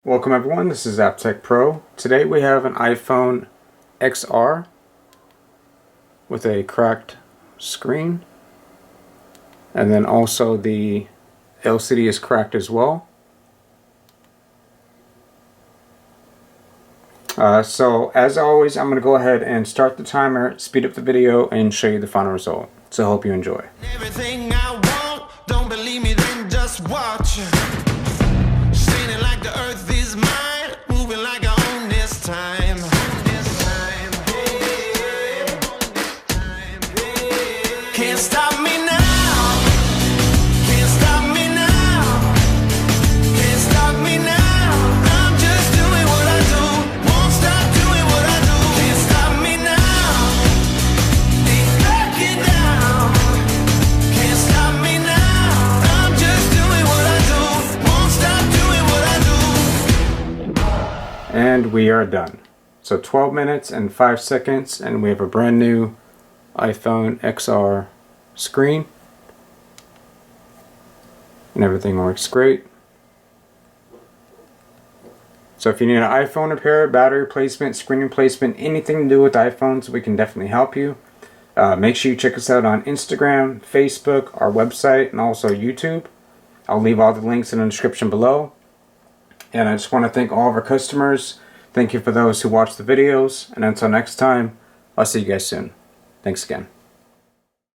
Welcome everyone, this is AppTech Pro. Today we have an iPhone XR with a cracked screen, and then also the LCD is cracked as well. So as always, I'm going to go ahead and start the timer, speed up the video, and show you the final result. So I hope you enjoy. Everything I want, don't believe me, then just watch. Spinning like the earth is mine, moving like I own this time. Can't stop me now. Can't stop me now. Can't stop me now. I'm just doing what I do. Won't stop doing what I do. Can't stop me now. Ain't backing down. Can't stop me now. I'm just doing what I do. Won't stop doing what I do. And we are done. So 12 minutes and 5 seconds, and we have a brand new iPhone XR screen, and everything works great. So if you need an iPhone repair, battery replacement, screen replacement, anything to do with iPhones, we can definitely help you. Make sure you check us out on Instagram, Facebook, our website, and also YouTube. I'll leave all the links in the description below. And I just want to thank all of our customers. Thank you for those who watch the videos, and until next time, I'll see you guys soon. Thanks again.